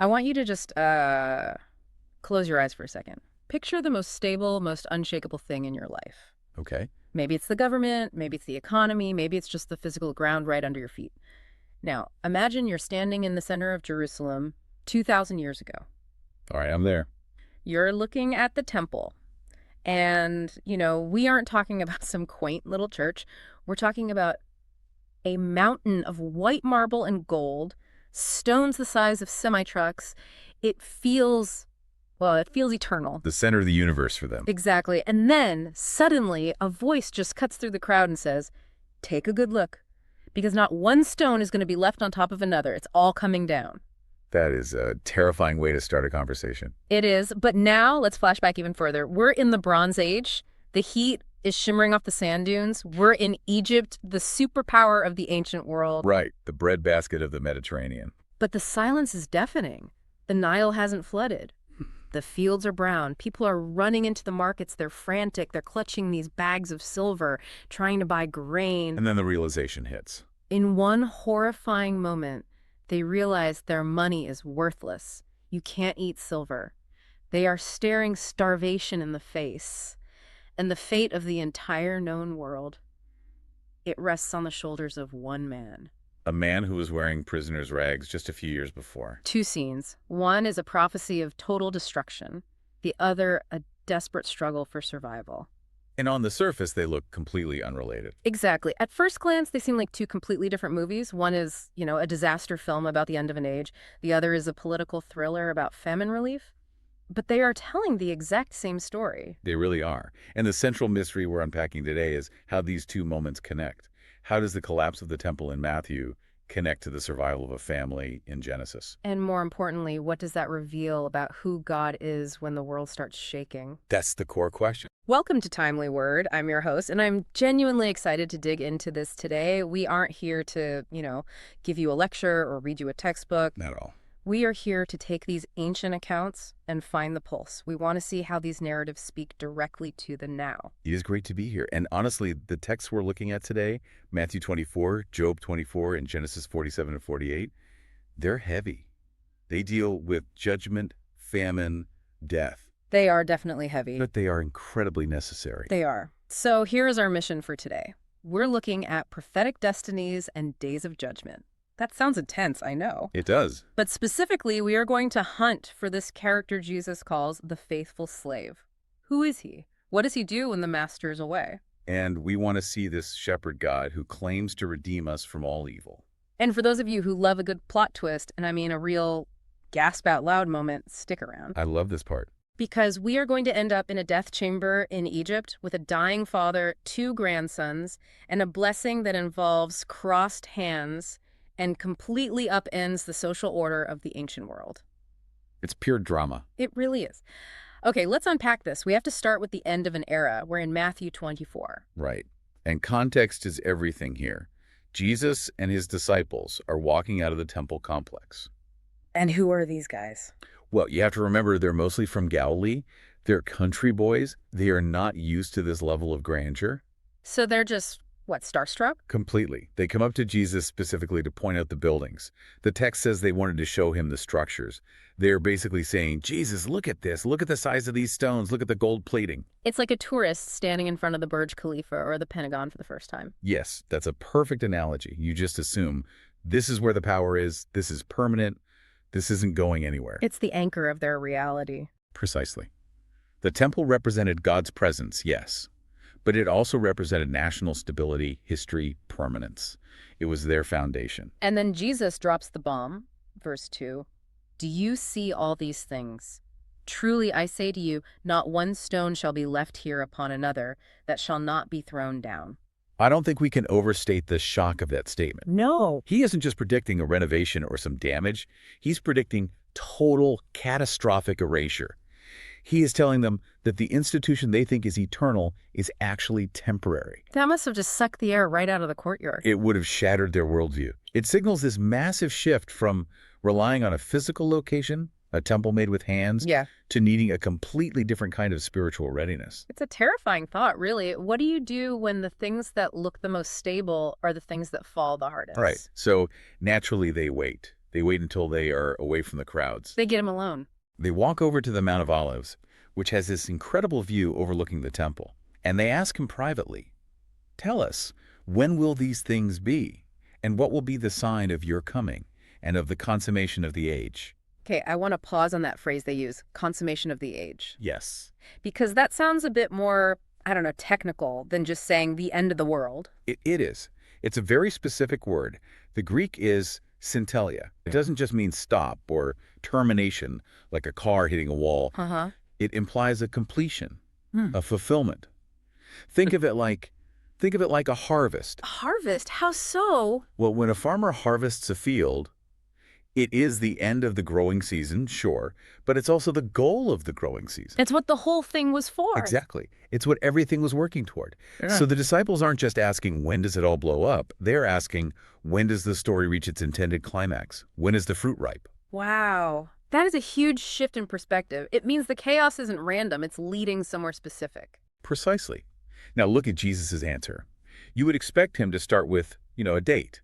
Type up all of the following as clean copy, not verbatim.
I want you to just close your eyes for a second. Picture the most stable, most unshakable thing in your life. Okay. Maybe it's the government, maybe it's the economy, maybe it's just the physical ground right under your feet. Now, imagine you're standing in the center of Jerusalem 2,000 years ago. All right, I'm there. You're looking at the temple. And, we aren't talking about some quaint little church. We're talking about a mountain of white marble and gold, stones the size of semi-trucks. It feels, it feels eternal. The center of the universe for them. Exactly. And then, suddenly, a voice just cuts through the crowd and says, take a good look, because not one stone is going to be left on top of another. It's all coming down. That is a terrifying way to start a conversation. It is. But now, let's flash back even further. We're in the Bronze Age. The heat is shimmering off the sand dunes. We're in Egypt, the superpower of the ancient world. Right, the breadbasket of the Mediterranean. But the silence is deafening. The Nile hasn't flooded. The fields are brown. People are running into the markets. They're frantic. They're clutching these bags of silver, trying to buy grain. And then the realization hits. In one horrifying moment, they realize their money is worthless. You can't eat silver. They are staring starvation in the face. And the fate of the entire known world, it rests on the shoulders of one man. A man who was wearing prisoner's rags just a few years before. Two scenes. One is a prophecy of total destruction. The other, a desperate struggle for survival. And on the surface, they look completely unrelated. Exactly. At first glance, they seem like two completely different movies. One is, a disaster film about the end of an age. The other is a political thriller about famine relief. But they are telling the exact same story. They really are. And the central mystery we're unpacking today is how these two moments connect. How does the collapse of the temple in Matthew connect to the survival of a family in Genesis? And more importantly, what does that reveal about who God is when the world starts shaking? That's the core question. Welcome to Timely Word. I'm your host, and I'm genuinely excited to dig into this today. We aren't here to, give you a lecture or read you a textbook. Not at all. We are here to take these ancient accounts and find the pulse. We want to see how these narratives speak directly to the now. It is great to be here. And honestly, the texts we're looking at today, Matthew 24, Job 24, and Genesis 47 and 48, they're heavy. They deal with judgment, famine, death. They are definitely heavy. But they are incredibly necessary. They are. So here is our mission for today. We're looking at prophetic destinies and days of judgment. That sounds intense, I know. It does. But specifically, we are going to hunt for this character Jesus calls the faithful slave. Who is he? What does he do when the master is away? And we want to see this shepherd God who claims to redeem us from all evil. And for those of you who love a good plot twist, and I mean a real gasp out loud moment, stick around. I love this part. Because we are going to end up in a death chamber in Egypt with a dying father, two grandsons, and a blessing that involves crossed hands and completely upends the social order of the ancient world. It's pure drama. It really is. Okay, let's unpack this. We have to start with the end of an era. We're in Matthew 24. Right. And context is everything here. Jesus and his disciples are walking out of the temple complex. And who are these guys? Well, you have to remember they're mostly from Galilee. They're country boys. They are not used to this level of grandeur. So they're just, starstruck? Completely. They come up to Jesus specifically to point out the buildings. The text says they wanted to show him the structures. They're basically saying, Jesus, look at this. Look at the size of these stones. Look at the gold plating. It's like a tourist standing in front of the Burj Khalifa or the Pentagon for the first time. Yes, that's a perfect analogy. You just assume this is where the power is. This is permanent. This isn't going anywhere. It's the anchor of their reality. Precisely. The temple represented God's presence, yes. But it also represented national stability, history, permanence. It was their foundation. And then Jesus drops the bomb, verse 2. Do you see all these things? Truly I say to you, not one stone shall be left here upon another that shall not be thrown down. I don't think we can overstate the shock of that statement. No. He isn't just predicting a renovation or some damage. He's predicting total catastrophic erasure. He is telling them that the institution they think is eternal is actually temporary. That must have just sucked the air right out of the courtyard. It would have shattered their worldview. It signals this massive shift from relying on a physical location, a temple made with hands, to needing a completely different kind of spiritual readiness. It's a terrifying thought, really. What do you do when the things that look the most stable are the things that fall the hardest? Right. So naturally they wait. They wait until they are away from the crowds. They get him alone. They walk over to the Mount of Olives, which has this incredible view overlooking the temple, and they ask him privately, "Tell us, when will these things be? And what will be the sign of your coming and of the consummation of the age?" Okay, I want to pause on that phrase they use, consummation of the age, Yes, because that sounds a bit more, I don't know, technical than just saying the end of the world. it is. It's a very specific word. The Greek is syntelia. It doesn't just mean stop or termination, like a car hitting a wall. Uh-huh. It implies a completion, Hmm. a fulfillment. Think of it like a harvest. A harvest? How so? Well, when a farmer harvests a field, it is the end of the growing season, sure, but it's also the goal of the growing season. It's what the whole thing was for. Exactly. It's what everything was working toward. Yeah. So the disciples aren't just asking, when does it all blow up? They're asking, when does the story reach its intended climax? When is the fruit ripe? Wow. That is a huge shift in perspective. It means the chaos isn't random, it's leading somewhere specific. Precisely. Now look at Jesus' answer. You would expect him to start with, a date,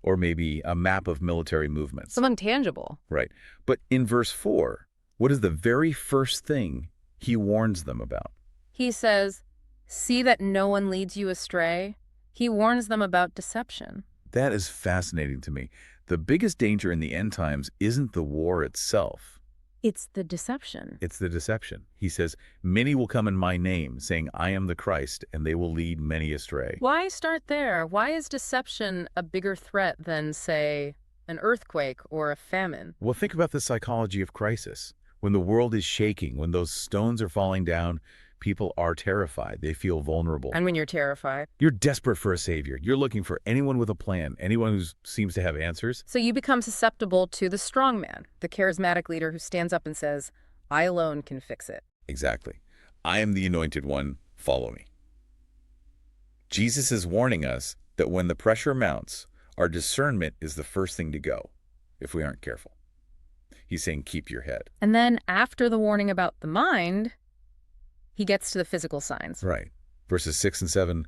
or maybe a map of military movements. Something tangible. Right. But in verse 4, what is the very first thing he warns them about? He says, see that no one leads you astray. He warns them about deception. That is fascinating to me. The biggest danger in the end times isn't the war itself. It's the deception. It's the deception. He says, many will come in my name, saying, I am the Christ, and they will lead many astray. Why start there? Why is deception a bigger threat than, say, an earthquake or a famine? Well, think about the psychology of crisis. When the world is shaking, when those stones are falling down, people are terrified. They feel vulnerable. And when you're terrified? You're desperate for a savior. You're looking for anyone with a plan, anyone who seems to have answers. So you become susceptible to the strong man, the charismatic leader who stands up and says, I alone can fix it. Exactly. I am the anointed one. Follow me. Jesus is warning us that when the pressure mounts, our discernment is the first thing to go, if we aren't careful. He's saying, keep your head. And then after the warning about the mind, he gets to the physical signs. Right. Verses 6 and 7,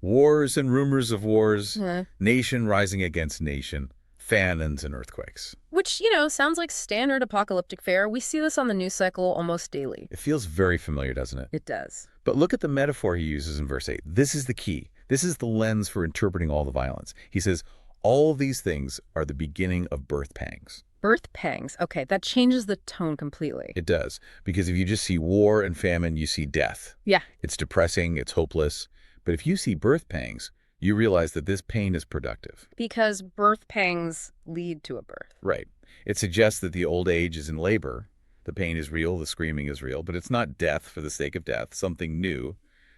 wars and rumors of wars, Uh, nation rising against nation, famines and earthquakes. Which, sounds like standard apocalyptic fare. We see this on the news cycle almost daily. It feels very familiar, doesn't it? It does. But look at the metaphor he uses in verse 8. This is the key. This is the lens for interpreting all the violence. He says, all these things are the beginning of birth pangs. Birth pangs. Okay, that changes the tone completely. It does, because if you just see war and famine, you see death. Yeah. It's depressing, it's hopeless. But if you see birth pangs, you realize that this pain is productive. Because birth pangs lead to a birth. Right. It suggests that the old age is in labor. The pain is real, the screaming is real, but it's not death for the sake of death, something new.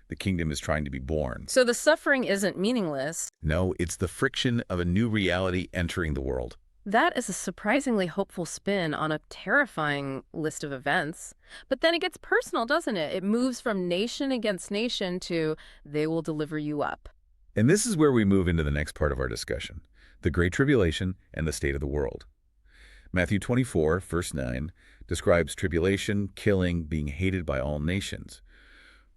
The kingdom is trying to be born. So the suffering isn't meaningless. No, it's the friction of a new reality entering the world. That is a surprisingly hopeful spin on a terrifying list of events. But then it gets personal, doesn't it? It moves from nation against nation to they will deliver you up. And this is where we move into the next part of our discussion, the Great Tribulation and the state of the world. Matthew 24, verse 9, describes tribulation, killing, being hated by all nations.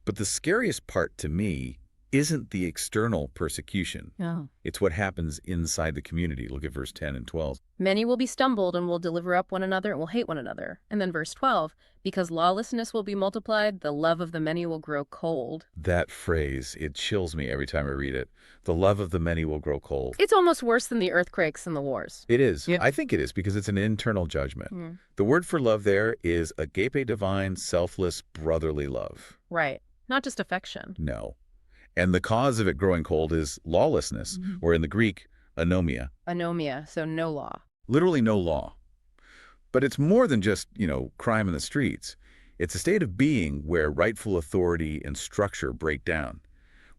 But the scariest part to me isn't the external persecution. Oh. It's what happens inside the community. Look at verse 10 and 12. Many will be stumbled and will deliver up one another and will hate one another. And then verse 12, because lawlessness will be multiplied, the love of the many will grow cold. That phrase, it chills me every time I read it. The love of the many will grow cold. It's almost worse than the earthquakes and the wars. It is. Yeah. I think it is because it's an internal judgment. Mm. The word for love there is agape divine, selfless, brotherly love. Right. Not just affection. No. And the cause of it growing cold is lawlessness, or in the Greek, anomia. Anomia, so no law. Literally no law. But it's more than just, crime in the streets. It's a state of being where rightful authority and structure break down,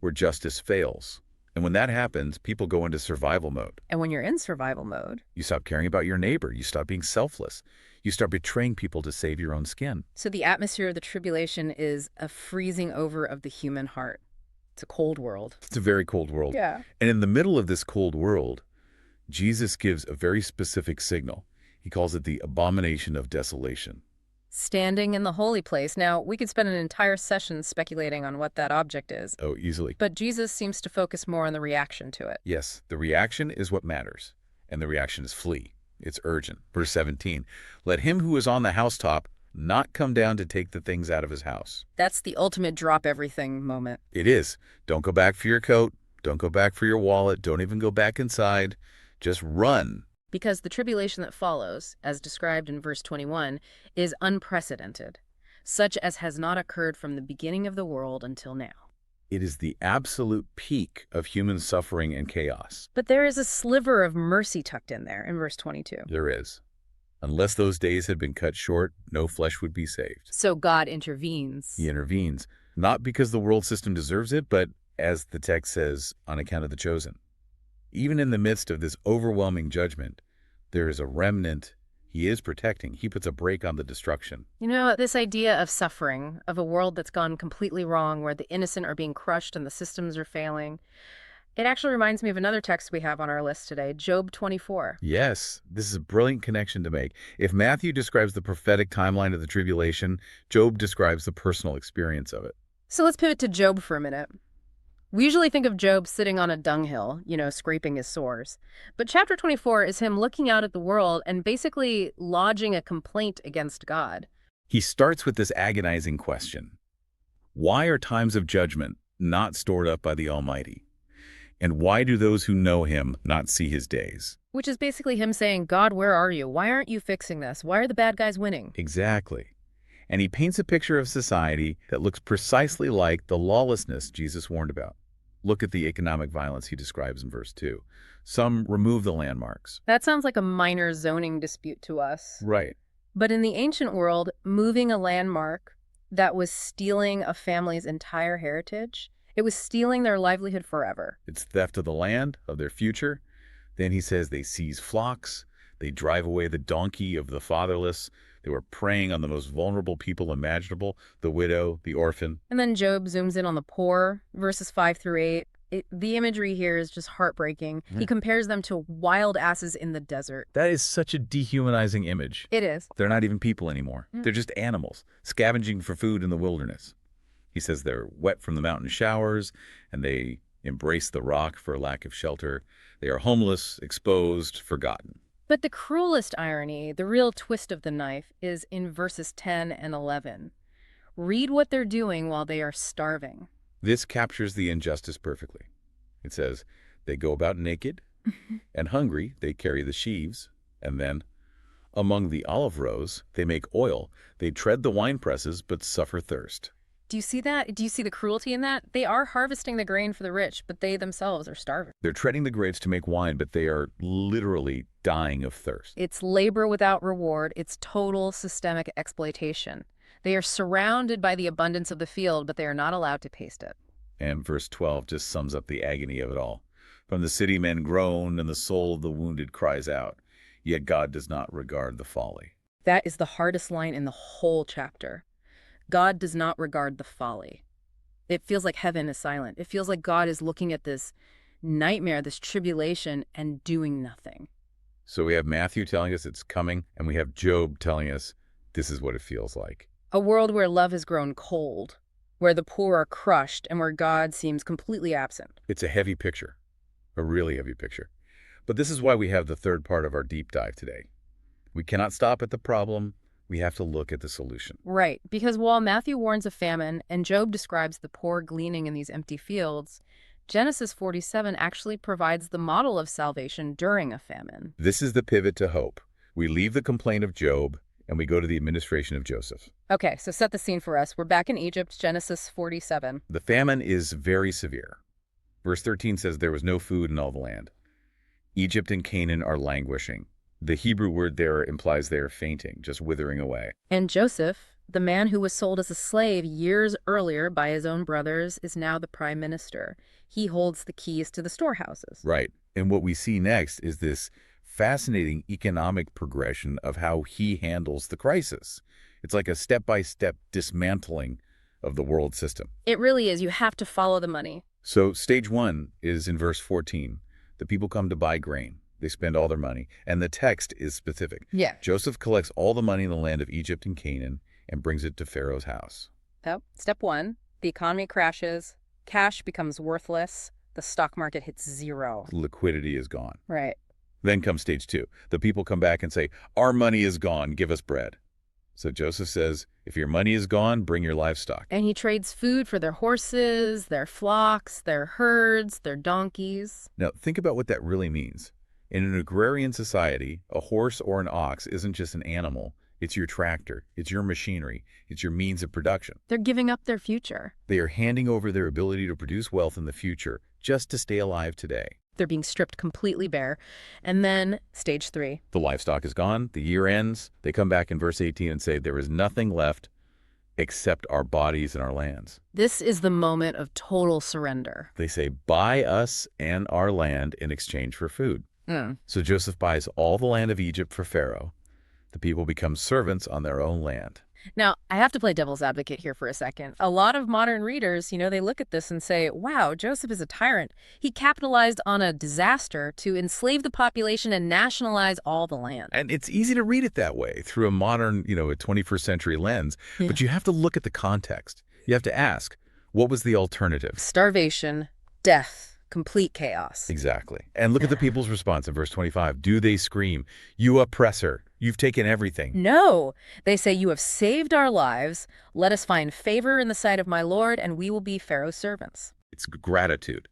where justice fails. And when that happens, people go into survival mode. And when you're in survival mode, You stop caring about your neighbor. You stop being selfless. You start betraying people to save your own skin. so the atmosphere of the tribulation is a freezing over of the human heart. It's a cold world. It's a very cold world. Yeah. And in the middle of this cold world, Jesus gives a very specific signal. He calls it the abomination of desolation. Standing in the holy place. Now, we could spend an entire session speculating on what that object is, Oh, easily. but Jesus seems to focus more on the reaction to it. Yes, the reaction is what matters. And the reaction is flee. It's urgent. Verse 17, let him who is on the housetop not come down to take the things out of his house. That's the ultimate drop everything moment. It is. Don't go back for your coat. Don't go back for your wallet. Don't even go back inside. Just run. Because the tribulation that follows, as described in verse 21, is unprecedented, such as has not occurred from the beginning of the world until now. It is the absolute peak of human suffering and chaos. But there is a sliver of mercy tucked in there in verse 22. There is. Unless those days had been cut short, no flesh would be saved. So God intervenes. He intervenes, not because the world system deserves it, but, as the text says, on account of the chosen. Even in the midst of this overwhelming judgment, there is a remnant he is protecting. He puts a brake on the destruction. You know, this idea of suffering, of a world that's gone completely wrong, where the innocent are being crushed and the systems are failing, it actually reminds me of another text we have on our list today, Job 24. Yes, this is a brilliant connection to make. If Matthew describes the prophetic timeline of the tribulation, Job describes the personal experience of it. So let's pivot to Job for a minute. We usually think of Job sitting on a dunghill, scraping his sores. But chapter 24 is him looking out at the world and basically lodging a complaint against God. He starts with this agonizing question. Why are times of judgment not stored up by the Almighty? And why do those who know him not see his days? Which is basically him saying, God, where are you? Why aren't you fixing this? Why are the bad guys winning? Exactly. And he paints a picture of society that looks precisely like the lawlessness Jesus warned about. Look at the economic violence he describes in verse 2. Some remove the landmarks. That sounds like a minor zoning dispute to us. Right. But in the ancient world, moving a landmark that was stealing a family's entire heritage, it was stealing their livelihood forever. It's theft of the land, of their future. Then he says they seize flocks. They drive away the donkey of the fatherless. They were preying on the most vulnerable people imaginable, the widow, the orphan. And then Job zooms in on the poor, verses 5 through 8. The imagery here is just heartbreaking. He compares them to wild asses in the desert. That is such a dehumanizing image. It is. They're not even people anymore. They're just animals, scavenging for food in the wilderness. He says they're wet from the mountain showers, and they embrace the rock for lack of shelter. They are homeless, exposed, forgotten. But the cruelest irony, the real twist of the knife, is in verses 10 and 11. Read what they're doing while they are starving. This captures the injustice perfectly. It says, they go about naked, and hungry they carry the sheaves, and then, among the olive rows, they make oil. They tread the wine presses, but suffer thirst. Do you see that? Do you see the cruelty in that? They are harvesting the grain for the rich, but they themselves are starving. They're treading the grapes to make wine, but they are literally dying of thirst. It's labor without reward. It's total systemic exploitation. They are surrounded by the abundance of the field, but they are not allowed to taste it. And verse 12 just sums up the agony of it all. From the city men groan, and the soul of the wounded cries out. Yet God does not regard the folly. That is the hardest line in the whole chapter. God does not regard the folly. It feels like heaven is silent. It feels like God is looking at this nightmare, this tribulation, and doing nothing. So we have Matthew telling us it's coming, and we have Job telling us this is what it feels like. A world where love has grown cold, where the poor are crushed, and where God seems completely absent. It's a heavy picture, a really heavy picture. But this is why we have the third part of our deep dive today. We cannot stop at the problem. We have to look at the solution. Right, because while Matthew warns of famine and Job describes the poor gleaning in these empty fields, Genesis 47 actually provides the model of salvation during a famine. This is the pivot to hope. We leave the complaint of Job and we go to the administration of Joseph. Okay, so set the scene for us. We're back in Egypt, Genesis 47. The famine is very severe. Verse 13 says there was no food in all the land. Egypt and Canaan are languishing. The Hebrew word there implies they are fainting, just withering away. And Joseph, the man who was sold as a slave years earlier by his own brothers, is now the prime minister. He holds the keys to the storehouses. Right. And what we see next is this fascinating economic progression of how he handles the crisis. It's like a step-by-step dismantling of the world system. It really is. You have to follow the money. So stage one is in verse 14. The people come to buy grain. They spend all their money. And the text is specific. Yeah. Joseph collects all the money in the land of Egypt and Canaan and brings it to Pharaoh's house. Oh, step one, the economy crashes. Cash becomes worthless. The stock market hits zero. Liquidity is gone. Right. Then comes stage two. The people come back and say, our money is gone, give us bread. So Joseph says, if your money is gone, bring your livestock. And he trades food for their horses, their flocks, their herds, their donkeys. Now, think about what that really means. In an agrarian society, a horse or an ox isn't just an animal. It's your tractor. It's your machinery. It's your means of production. They're giving up their future. They are handing over their ability to produce wealth in the future just to stay alive today. They're being stripped completely bare. And then stage three. The livestock is gone. The year ends. They come back in verse 18 and say, there is nothing left except our bodies and our lands. This is the moment of total surrender. They say, buy us and our land in exchange for food. So Joseph buys all the land of Egypt for Pharaoh. The people become servants on their own land. Now, I have to play devil's advocate here for a second. A lot of modern readers, they look at this and say, wow, Joseph is a tyrant. He capitalized on a disaster to enslave the population and nationalize all the land. And it's easy to read it that way through a modern, a 21st century lens. Yeah. But you have to look at the context. You have to ask, what was the alternative? Starvation, death, complete chaos. Exactly. And look at the people's response in verse 25. Do they scream, you oppressor, you've taken everything? No. They say, you have saved our lives. Let us find favor in the sight of my Lord, and we will be Pharaoh's servants. It's gratitude.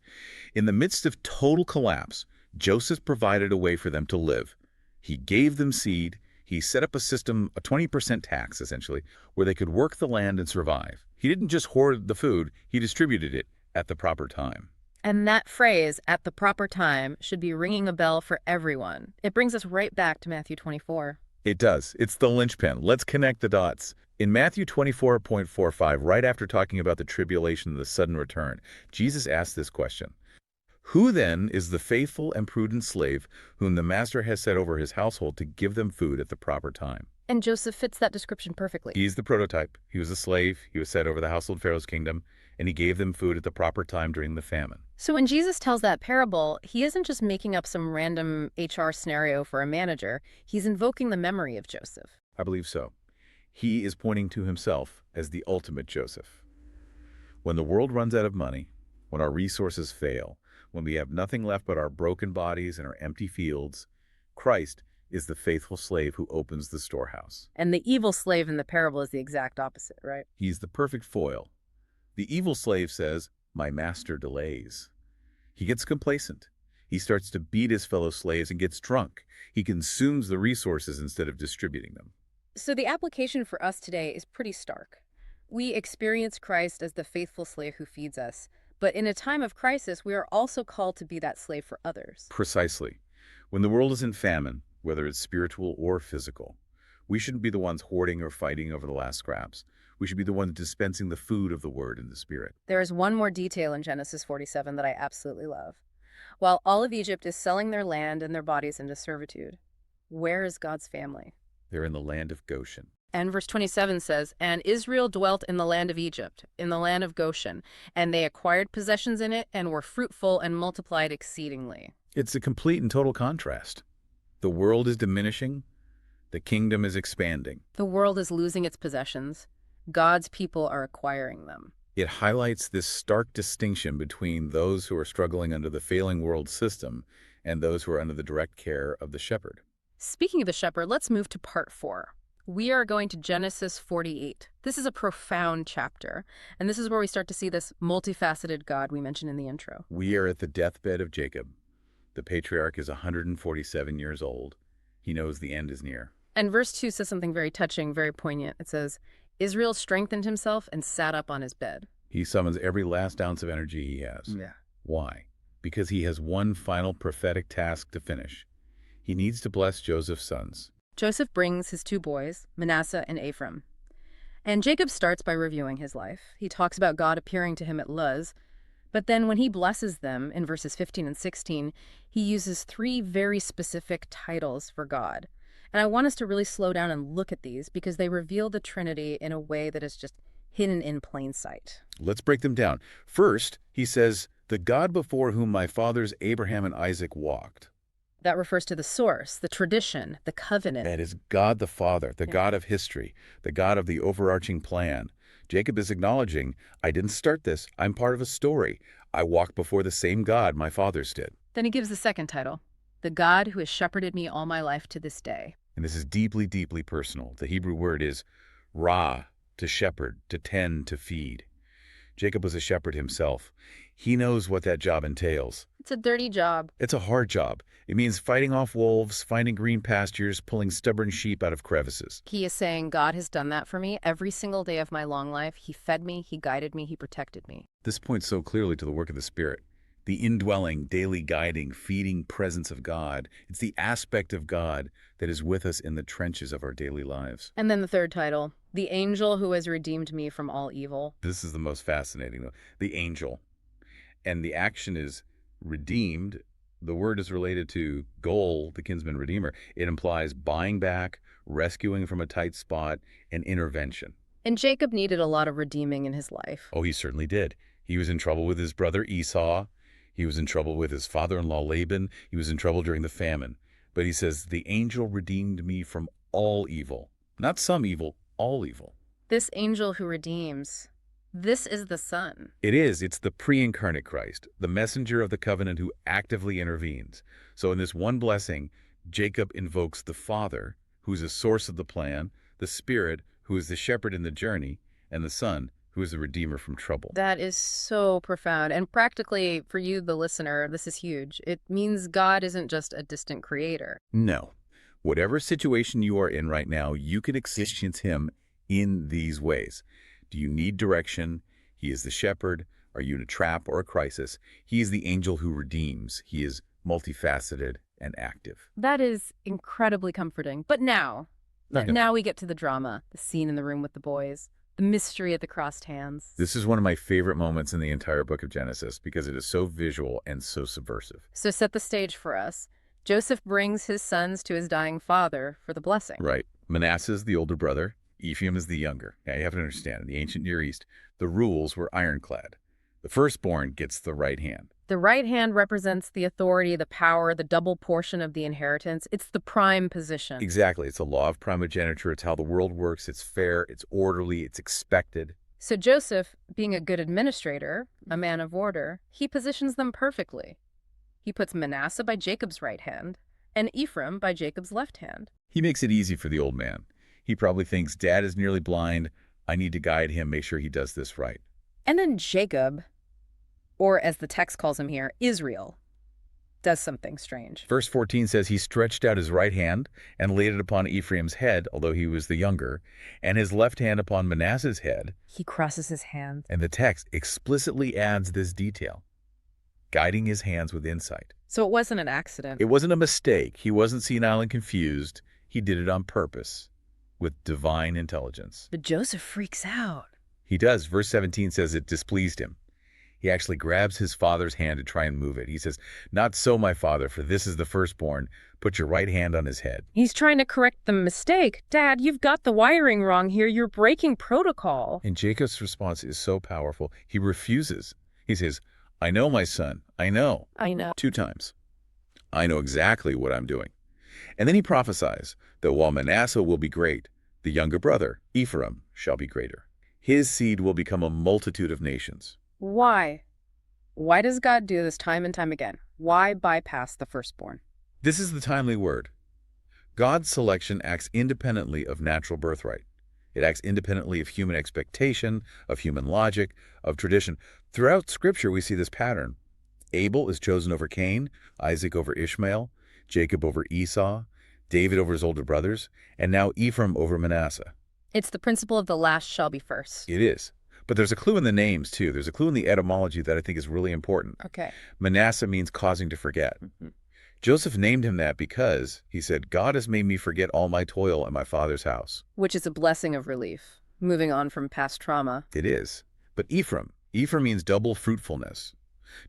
In the midst of total collapse, Joseph provided a way for them to live. He gave them seed. He set up a system, a 20% tax, essentially, where they could work the land and survive. He didn't just hoard the food. He distributed it at the proper time. And that phrase, at the proper time, should be ringing a bell for everyone. It brings us right back to Matthew 24. It does. It's the linchpin. Let's connect the dots. In Matthew 24:45, right after talking about the tribulation and the sudden return, Jesus asked this question. Who then is the faithful and prudent slave whom the master has set over his household to give them food at the proper time? And Joseph fits that description perfectly. He's the prototype. He was a slave. He was set over the household of Pharaoh's kingdom, and he gave them food at the proper time during the famine. So when Jesus tells that parable, he isn't just making up some random HR scenario for a manager. He's invoking the memory of Joseph. I believe so. He is pointing to himself as the ultimate Joseph. When the world runs out of money, when our resources fail, when we have nothing left but our broken bodies and our empty fields, Christ is the faithful slave who opens the storehouse. And the evil slave in the parable is the exact opposite, right? He's the perfect foil. The evil slave says, my master delays. He gets complacent. He starts to beat his fellow slaves and gets drunk. He consumes the resources instead of distributing them. So the application for us today is pretty stark. We experience Christ as the faithful slave who feeds us. But in a time of crisis, we are also called to be that slave for others. Precisely. When the world is in famine, whether it's spiritual or physical, we shouldn't be the ones hoarding or fighting over the last scraps. We should be the ones dispensing the food of the Word and the Spirit. There is one more detail in Genesis 47 that I absolutely love. While all of Egypt is selling their land and their bodies into servitude, where is God's family? They're in the land of Goshen. And verse 27 says, and Israel dwelt in the land of Egypt, in the land of Goshen, and they acquired possessions in it and were fruitful and multiplied exceedingly. It's a complete and total contrast. The world is diminishing. The kingdom is expanding. The world is losing its possessions. God's people are acquiring them. It highlights this stark distinction between those who are struggling under the failing world system and those who are under the direct care of the shepherd. Speaking of the shepherd, let's move to part 4. We are going to Genesis 48. This is a profound chapter, and this is where we start to see this multifaceted God we mentioned in the intro. We are at the deathbed of Jacob. The patriarch is 147 years old. He knows the end is near. And verse 2 says something very touching, very poignant. It says, Israel strengthened himself and sat up on his bed. He summons every last ounce of energy he has. Yeah. Why? Because he has one final prophetic task to finish. He needs to bless Joseph's sons. Joseph brings his 2 boys, Manasseh and Ephraim. And Jacob starts by reviewing his life. He talks about God appearing to him at Luz. But then when he blesses them in verses 15 and 16, he uses 3 very specific titles for God. And I want us to really slow down and look at these because they reveal the Trinity in a way that is just hidden in plain sight. Let's break them down. First, he says, the God before whom my fathers Abraham and Isaac walked. That refers to the source, the tradition, the covenant. That is God the Father, the God of history, the God of the overarching plan. Jacob is acknowledging, I didn't start this. I'm part of a story. I walk before the same God my fathers did. Then he gives the second title, the God who has shepherded me all my life to this day. And this is deeply, deeply personal. The Hebrew word is ra, to shepherd, to tend, to feed. Jacob was a shepherd himself. He knows what that job entails. It's a dirty job. It's a hard job. It means fighting off wolves, finding green pastures, pulling stubborn sheep out of crevices. He is saying God has done that for me every single day of my long life. He fed me, he guided me, he protected me. This points so clearly to the work of the Spirit, the indwelling, daily guiding, feeding presence of God. It's the aspect of God that is with us in the trenches of our daily lives. And then the third title, the angel who has redeemed me from all evil. This is the most fascinating, though. The angel. And the action is redeemed. The word is related to goal, the kinsman redeemer. It implies buying back, rescuing from a tight spot, and intervention. And Jacob needed a lot of redeeming in his life. Oh, he certainly did. He was in trouble with his brother Esau. He was in trouble with his father-in-law Laban. He was in trouble during the famine. But he says, the angel redeemed me from all evil. Not some evil, all evil. This angel who redeems, this is the Son. It is. It's the pre-incarnate Christ, the messenger of the covenant who actively intervenes. So in this one blessing, Jacob invokes the Father, who is the source of the plan, the Spirit, who is the shepherd in the journey, and the Son, who is the redeemer from trouble. That is so profound. And practically, for you, the listener, this is huge. It means God isn't just a distant creator. No. Whatever situation you are in right now, you can experience him in these ways. Do you need direction? He is the shepherd. Are you in a trap or a crisis? He is the angel who redeems. He is multifaceted and active. That is incredibly comforting. But now we get to the drama, the scene in the room with the boys, the mystery of the crossed hands. This is one of my favorite moments in the entire book of Genesis because it is so visual and so subversive. So set the stage for us. Joseph brings his sons to his dying father for the blessing. Right. Manasseh is the older brother. Ephraim is the younger. Now, you have to understand, in the ancient Near East, the rules were ironclad. The firstborn gets the right hand. The right hand represents the authority, the power, the double portion of the inheritance. It's the prime position. Exactly. It's a law of primogeniture. It's how the world works. It's fair. It's orderly. It's expected. So Joseph, being a good administrator, a man of order, he positions them perfectly. He puts Manasseh by Jacob's right hand and Ephraim by Jacob's left hand. He makes it easy for the old man. He probably thinks, Dad is nearly blind. I need to guide him, make sure he does this right. And then Jacob, or as the text calls him here, Israel, does something strange. Verse 14 says he stretched out his right hand and laid it upon Ephraim's head, although he was the younger, and his left hand upon Manasseh's head. He crosses his hands. And the text explicitly adds this detail, guiding his hands with insight. So it wasn't an accident. It wasn't a mistake. He wasn't senile and confused. He did it on purpose, with divine intelligence. But Joseph freaks out. He does. Verse 17 says it displeased him. He actually grabs his father's hand to try and move it. He says, not so, my father, for this is the firstborn. Put your right hand on his head. He's trying to correct the mistake. Dad, you've got the wiring wrong here. You're breaking protocol. And Jacob's response is so powerful. He refuses. He says, I know, my son. I know. 2 times. I know exactly what I'm doing. And then he prophesies that while Manasseh will be great, the younger brother, Ephraim, shall be greater. His seed will become a multitude of nations. Why? Why does God do this time and time again? Why bypass the firstborn? This is the timely word. God's selection acts independently of natural birthright. It acts independently of human expectation, of human logic, of tradition. Throughout Scripture, we see this pattern. Abel is chosen over Cain, Isaac over Ishmael, Jacob over Esau, David over his older brothers, and now Ephraim over Manasseh. It's the principle of the last shall be first. It is. But there's a clue in the names, too. There's a clue in the etymology that I think is really important. Okay. Manasseh means causing to forget. Mm-hmm. Joseph named him that because, he said, God has made me forget all my toil at my father's house. Which is a blessing of relief, moving on from past trauma. It is. But Ephraim means double fruitfulness.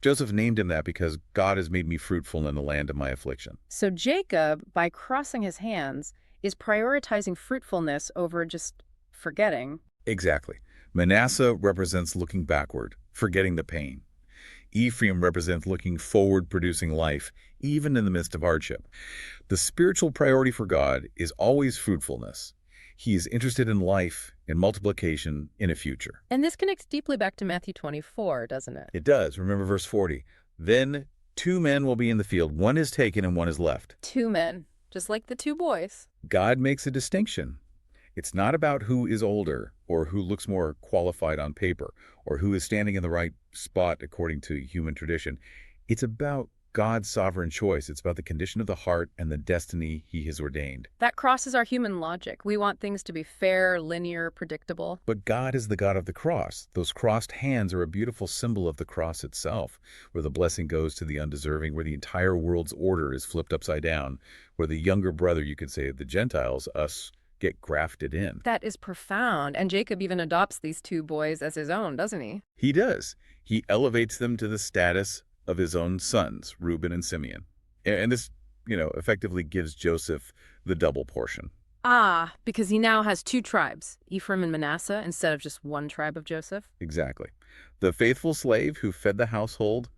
Joseph named him that because God has made me fruitful in the land of my affliction. So Jacob, by crossing his hands, is prioritizing fruitfulness over just forgetting. Exactly. Manasseh represents looking backward, forgetting the pain. Ephraim represents looking forward, producing life, even in the midst of hardship. The spiritual priority for God is always fruitfulness. He is interested in life, in multiplication, in a future. And this connects deeply back to Matthew 24, doesn't it? It does. Remember verse 40. Then Two men will be in the field. One is taken and one is left. Two men, just like the two boys. God makes a distinction. It's not about who is older or who looks more qualified on paper or who is standing in the right spot according to human tradition. It's about God's sovereign choice. It's about the condition of the heart and the destiny he has ordained. That crosses our human logic. We want things to be fair, linear, predictable. But God is the God of the cross. Those crossed hands are a beautiful symbol of the cross itself, where the blessing goes to the undeserving, where the entire world's order is flipped upside down, where the younger brother, you could say, the Gentiles, us, get grafted in. That is profound. And Jacob even adopts these two boys as his own, doesn't he? He does. He elevates them to the status of his own sons, Reuben and Simeon. And this, effectively gives Joseph the double portion. Ah, because he now has two tribes, Ephraim and Manasseh, instead of just one tribe of Joseph. Exactly. The faithful slave who fed the household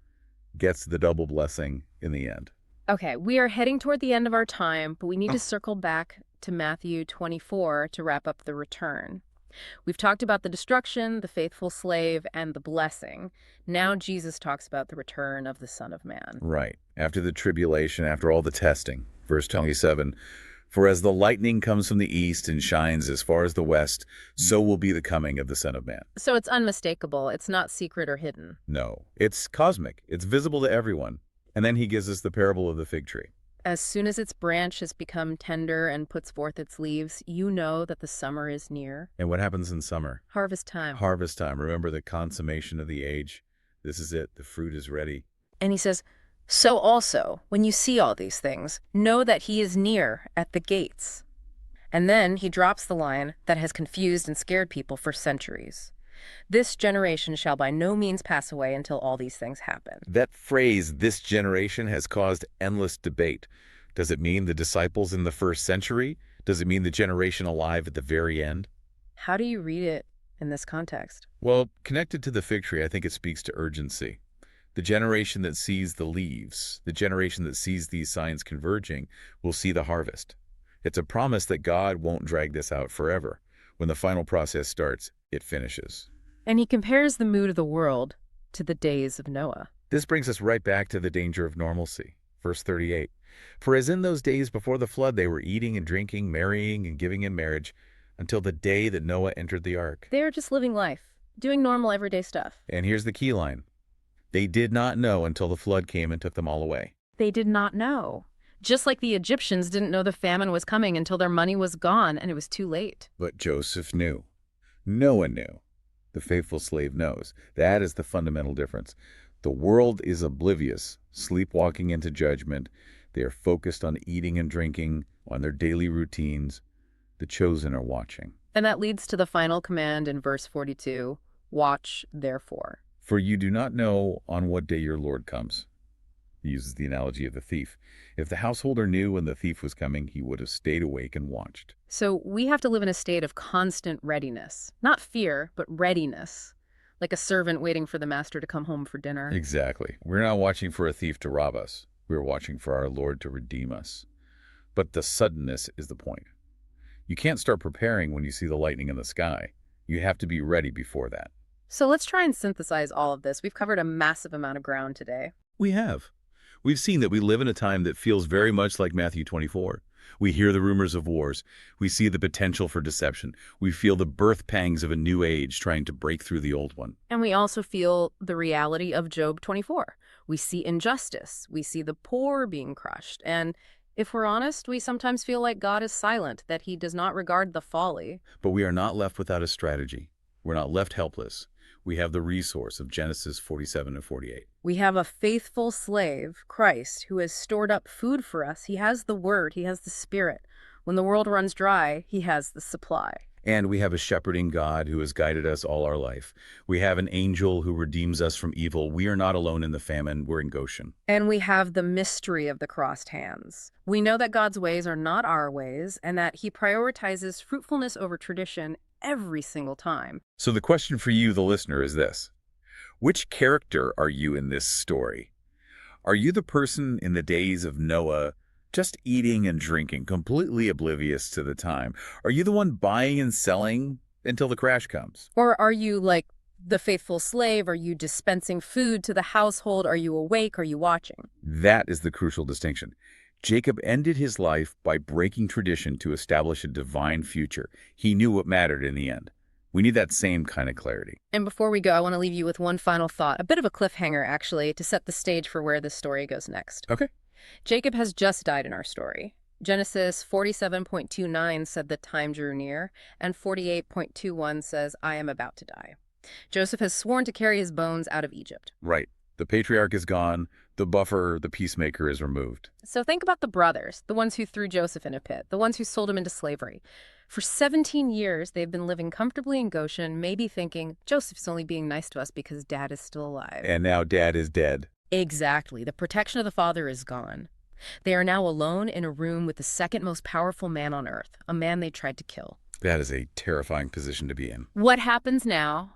gets the double blessing in the end. Okay, we are heading toward the end of our time, but we need to circle back to Matthew 24 to wrap up the return. We've talked about the destruction, the faithful slave, and the blessing. Now Jesus talks about the return of the Son of Man. Right. After the tribulation, after all the testing. Verse 27, for as the lightning comes from the east and shines as far as the west, so will be the coming of the Son of Man. So it's unmistakable. It's not secret or hidden. No, it's cosmic. It's visible to everyone. And then he gives us the parable of the fig tree. As soon as its branch has become tender and puts forth its leaves, you know that the summer is near. And what happens in summer? Harvest time. Harvest time. Remember the consummation of the age? This is it. The fruit is ready. And he says, so also, when you see all these things, know that he is near at the gates. And then he drops the line that has confused and scared people for centuries. This generation shall by no means pass away until all these things happen. That phrase, this generation, has caused endless debate. Does it mean the disciples in the first century? Does it mean the generation alive at the very end? How do you read it in this context? Well, connected to the fig tree, I think it speaks to urgency. The generation that sees the leaves, the generation that sees these signs converging, will see the harvest. It's a promise that God won't drag this out forever. When the final process starts, it finishes. And he compares the mood of the world to the days of Noah. This brings us right back to the danger of normalcy. Verse 38, for as in those days before the flood, they were eating and drinking, marrying and giving in marriage, until the day that Noah entered the ark. They are just living life, doing normal everyday stuff. And here's the key line. They did not know until the flood came and took them all away. They did not know. Just like the Egyptians didn't know the famine was coming until their money was gone and it was too late. But Joseph knew. Noah knew. The faithful slave knows. That is the fundamental difference. The world is oblivious, sleepwalking into judgment. They are focused on eating and drinking, on their daily routines. The chosen are watching. And that leads to the final command in verse 42, watch therefore. For you do not know on what day your Lord comes. He uses the analogy of the thief. If the householder knew when the thief was coming, he would have stayed awake and watched. So we have to live in a state of constant readiness. Not fear, but readiness. Like a servant waiting for the master to come home for dinner. Exactly. We're not watching for a thief to rob us. We're watching for our Lord to redeem us. But the suddenness is the point. You can't start preparing when you see the lightning in the sky. You have to be ready before that. So let's try and synthesize all of this. We've covered a massive amount of ground today. We have. We've seen that we live in a time that feels very much like Matthew 24. We hear the rumors of wars. We see the potential for deception. We feel the birth pangs of a new age trying to break through the old one. And we also feel the reality of Job 24. We see injustice. We see the poor being crushed. And if we're honest, we sometimes feel like God is silent, that he does not regard the folly. But we are not left without a strategy. We're not left helpless. We have the resource of Genesis 47 and 48. We have a faithful slave, Christ, who has stored up food for us. He has the word. He has the spirit. When the world runs dry, he has the supply. And we have a shepherding God who has guided us all our life. We have an angel who redeems us from evil. We are not alone in the famine. We're in Goshen. And we have the mystery of the crossed hands. We know that God's ways are not our ways and that he prioritizes fruitfulness over tradition every single time. So the question for you, the listener, is this. Which character are you in this story? Are you the person in the days of Noah just eating and drinking, completely oblivious to the time? Are you the one buying and selling until the crash comes? Or are you like the faithful slave? Are you dispensing food to the household? Are you awake? Are you watching? That is the crucial distinction. Jacob ended his life by breaking tradition to establish a divine future. He knew what mattered in the end. We need that same kind of clarity. And before we go, I want to leave you with one final thought, a bit of a cliffhanger, actually, to set the stage for where this story goes next. Okay. Jacob has just died in our story. Genesis 47:29 said that time drew near, and 48:21 says, I am about to die. Joseph has sworn to carry his bones out of Egypt. Right. The patriarch is gone. The buffer, the peacemaker, is removed. So think about the brothers, the ones who threw Joseph in a pit, the ones who sold him into slavery. For 17 years, they've been living comfortably in Goshen, maybe thinking, Joseph's only being nice to us because Dad is still alive. And now Dad is dead. Exactly. The protection of the father is gone. They are now alone in a room with the second most powerful man on earth, a man they tried to kill. That is a terrifying position to be in. What happens now?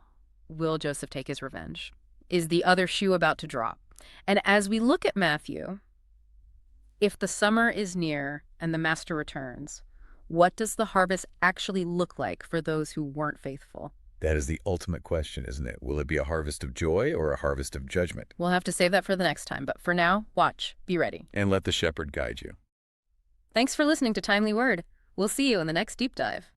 Will Joseph take his revenge? Is the other shoe about to drop? And as we look at Matthew, if the summer is near and the master returns, what does the harvest actually look like for those who weren't faithful? That is the ultimate question, isn't it? Will it be a harvest of joy or a harvest of judgment? We'll have to save that for the next time, but for now, watch, be ready. And let the shepherd guide you. Thanks for listening to Timely Word. We'll see you in the next deep dive.